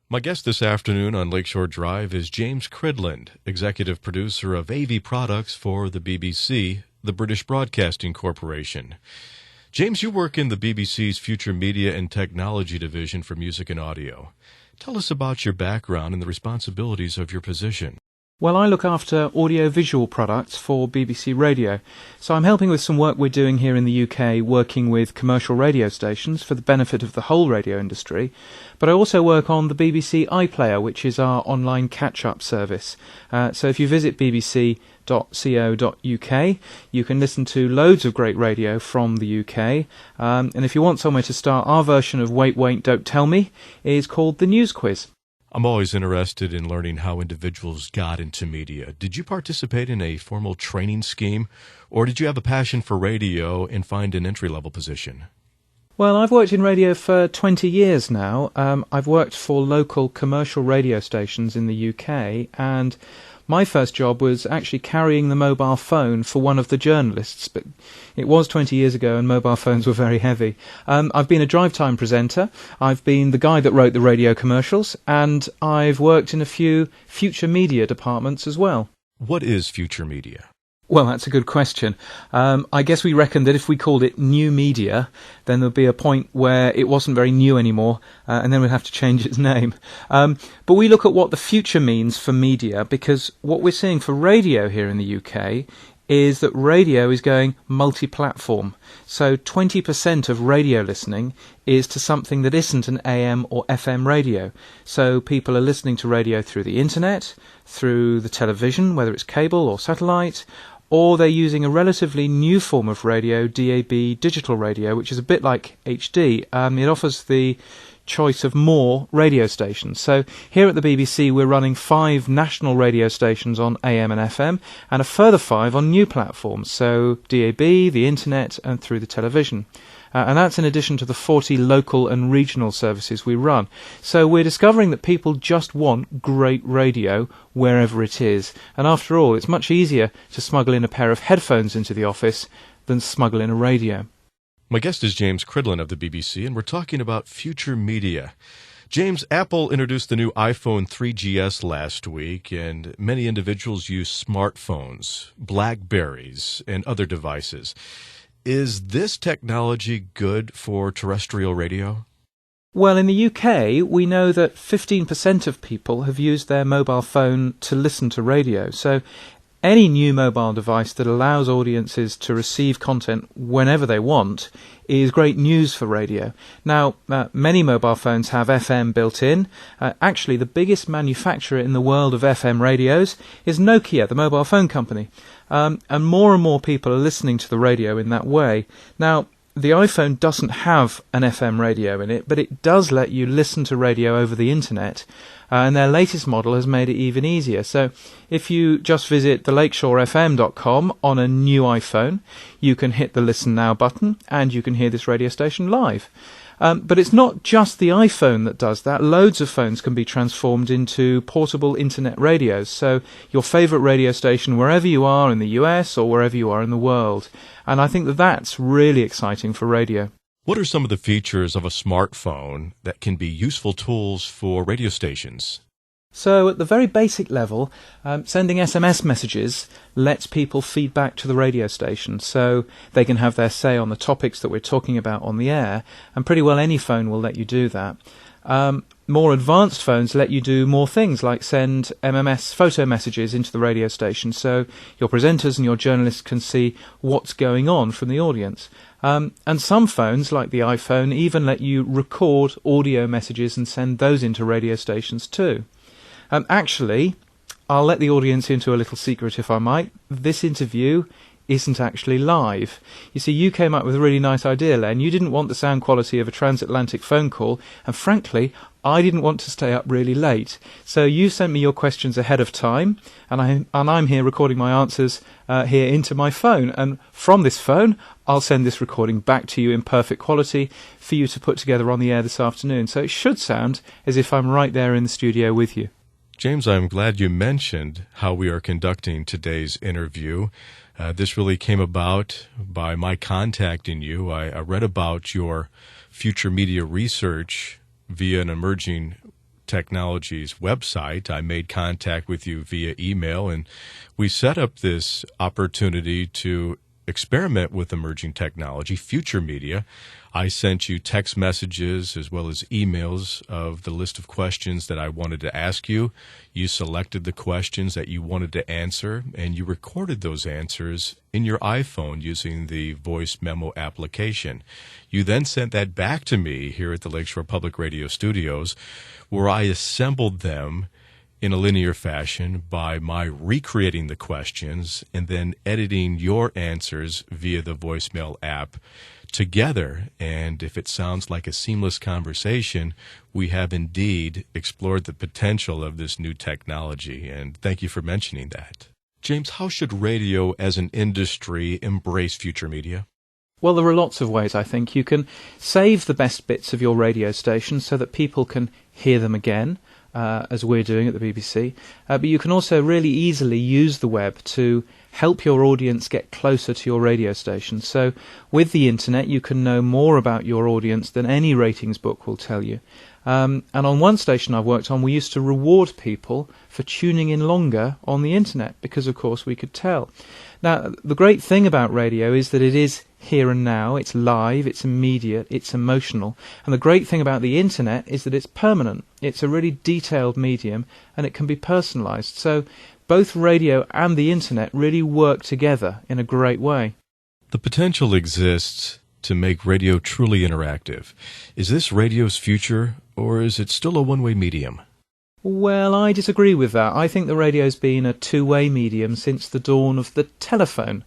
My guest this afternoon on Lakeshore Drive is James Cridland, executive producer of AV products for the BBC, the British Broadcasting Corporation. James, you work in the BBC's Future Media and Technology Division for Music and Audio. Tell us about your background and the responsibilities of your position. Well, I look after audio-visual products for BBC Radio. So I'm helping with some work we're doing here in the UK, working with commercial radio stations for the benefit of the whole radio industry. But I also work on the BBC iPlayer, which is our online catch-up service. So if you visit bbc.co.uk, you can listen to loads of great radio from the UK. And if you want somewhere to start, our version of Wait, Wait, Don't Tell Me is called The News Quiz. I'm always interested in learning how individuals got into media. Did you participate in a formal training scheme, or did you have a passion for radio and find an entry-level position? Well, I've worked in radio for 20 years now. I've worked for local commercial radio stations in the UK, and my first job was actually carrying the mobile phone for one of the journalists, but it was 20 years ago and mobile phones were very heavy. I've been a drive time presenter, I've been the guy that wrote the radio commercials, and I've worked in a few future media departments as well. What is future media? Well, that's a good question. I guess we reckon that if we called it new media, then there'd be a point where it wasn't very new anymore, and then we'd have to change its name. But we look at what the future means for media, because what we're seeing for radio here in the UK is that radio is going multi-platform. So 20% of radio listening is to something that isn't an AM or FM radio. So people are listening to radio through the internet, through the television, whether it's cable or satellite, or they're using a relatively new form of radio, DAB digital radio, which is a bit like HD. It offers the choice of more radio stations. So here at the BBC we're running 5 national radio stations on AM and FM and a further 5 on new platforms, so DAB, the internet and through the television. And that's in addition to the 40 local and regional services we run. So we're discovering that people just want great radio wherever it is. And after all, it's much easier to smuggle in a pair of headphones into the office than smuggle in a radio. My guest is James Cridland of the BBC, and we're talking about future media. James, Apple introduced the new iPhone 3GS last week, and many individuals use smartphones, BlackBerries, and other devices. Is this technology good for terrestrial radio? Well, in the UK, we know that 15% of people have used their mobile phone to listen to radio. So any new mobile device that allows audiences to receive content whenever they want is great news for radio. Now, many mobile phones have FM built in. Actually, the biggest manufacturer in the world of FM radios is Nokia, the mobile phone company. And more people are listening to the radio in that way. Now, the iPhone doesn't have an FM radio in it, but it does let you listen to radio over the internet. And their latest model has made it even easier. So if you just visit thelakeshorefm.com on a new iPhone, you can hit the Listen Now button and you can hear this radio station live. But it's not just the iPhone that does that. Loads of phones can be transformed into portable internet radios. So your favourite radio station wherever you are in the US or wherever you are in the world. And I think that that's really exciting for radio. What are some of the features of a smartphone that can be useful tools for radio stations? So at the very basic level, sending SMS messages lets people feed back to the radio station, so they can have their say on the topics that we're talking about on the air, and pretty well any phone will let you do that. More advanced phones let you do more things, like send MMS photo messages into the radio station, so your presenters and your journalists can see what's going on from the audience. And some phones, like the iPhone, even let you record audio messages and send those into radio stations too. Actually, I'll let the audience into a little secret if I might. This interview isn't actually live. You see, you came up with a really nice idea, Len. You didn't want the sound quality of a transatlantic phone call, and frankly, I didn't want to stay up really late. So you sent me your questions ahead of time, and I'm here recording my answers here into my phone. And from this phone, I'll send this recording back to you in perfect quality for you to put together on the air this afternoon. So it should sound as if I'm right there in the studio with you. James, I'm glad you mentioned how we are conducting today's interview. This really came about by my contacting you. I read about your future media research via an emerging Technologies website. I made contact with you via email, and we set up this opportunity to experiment with emerging technology, future media. I sent you text messages as well as emails of the list of questions that I wanted to ask you. You selected the questions that you wanted to answer, and you recorded those answers in your iPhone using the voice memo application. You then sent that back to me here at the Lakeshore Public Radio Studios, where I assembled them in a linear fashion by my recreating the questions and then editing your answers via the voicemail app together. And if it sounds like a seamless conversation, we have indeed explored the potential of this new technology. And thank you for mentioning that. James, how should radio as an industry embrace future media? Well, there are lots of ways, I think. You can save the best bits of your radio station so that people can hear them again, as we're doing at the BBC. But you can also really easily use the web to help your audience get closer to your radio station. So with the internet, you can know more about your audience than any ratings book will tell you. And on one station I've worked on, we used to reward people for tuning in longer on the internet because, of course, we could tell. Now, the great thing about radio is that it is here and now, it's live, it's immediate, it's emotional. And the great thing about the internet is that it's permanent. It's a really detailed medium and it can be personalised. So both radio and the internet really work together in a great way. The potential exists to make radio truly interactive. Is this radio's future, or is it still a one-way medium? Well, I disagree with that. I think the radio's been a two-way medium since the dawn of the telephone.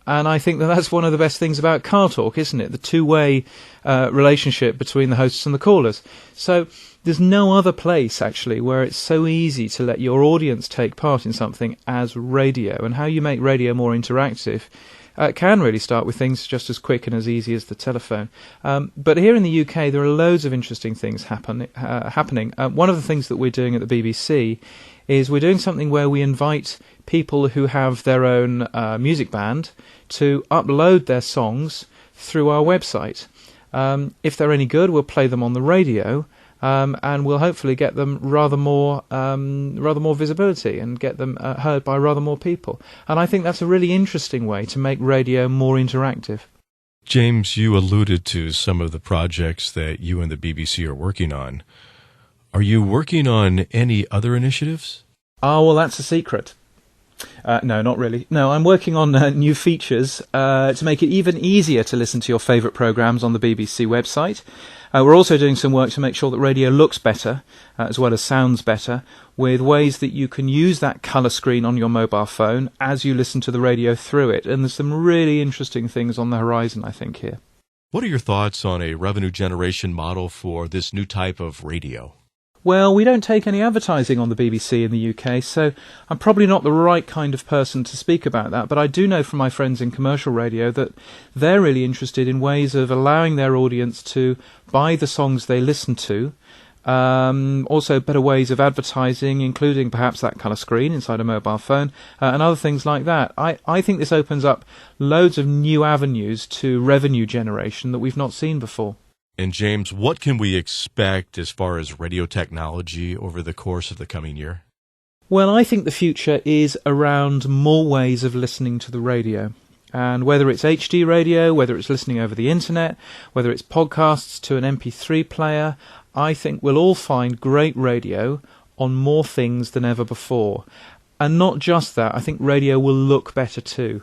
And I think that that's one of the best things about Car Talk, isn't it? The two-way relationship between the hosts and the callers. So there's no other place, actually, where it's so easy to let your audience take part in something as radio. And how you make radio more interactive can really start with things just as quick and as easy as the telephone. But here in the UK, there are loads of interesting things happening. One of the things that we're doing at the BBC is we're doing something where we invite people who have their own music band to upload their songs through our website. If they're any good, we'll play them on the radio, and we'll hopefully get them rather more visibility and get them heard by rather more people. And I think that's a really interesting way to make radio more interactive. James, you alluded to some of the projects that you and the BBC are working on. Are you working on any other initiatives? Oh, well, that's a secret. No, not really. No, I'm working on new features to make it even easier to listen to your favourite programmes on the BBC website. We're also doing some work to make sure that radio looks better, as well as sounds better, with ways that you can use that colour screen on your mobile phone as you listen to the radio through it. And there's some really interesting things on the horizon, I think, here. What are your thoughts on a revenue generation model for this new type of radio? Well, we don't take any advertising on the BBC in the UK, so I'm probably not the right kind of person to speak about that, but I do know from my friends in commercial radio that they're really interested in ways of allowing their audience to buy the songs they listen to, also better ways of advertising, including perhaps that colour screen inside a mobile phone, and other things like that. I think this opens up loads of new avenues to revenue generation that we've not seen before. And James, what can we expect as far as radio technology over the course of the coming year? Well, I think the future is around more ways of listening to the radio. And whether it's HD radio, whether it's listening over the internet, whether it's podcasts to an MP3 player, I think we'll all find great radio on more things than ever before. And not just that, I think radio will look better too.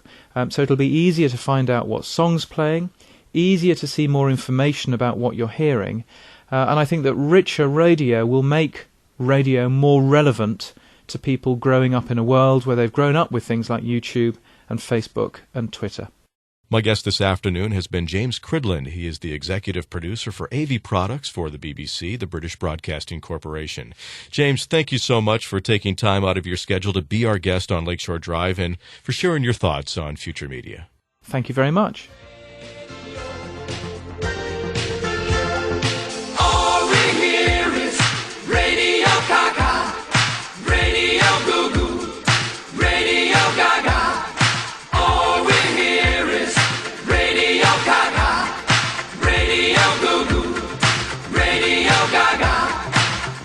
So it'll be easier to find out what song's playing, easier to see more information about what you're hearing, and I think that richer radio will make radio more relevant to people growing up in a world where they've grown up with things like YouTube and Facebook and Twitter. My guest this afternoon has been James Cridland. He is the executive producer for AV Products for the BBC, the British Broadcasting Corporation. James, thank you so much for taking time out of your schedule to be our guest on Lakeshore Drive and for sharing your thoughts on future media. Thank you very much.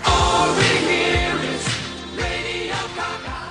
All Gaga.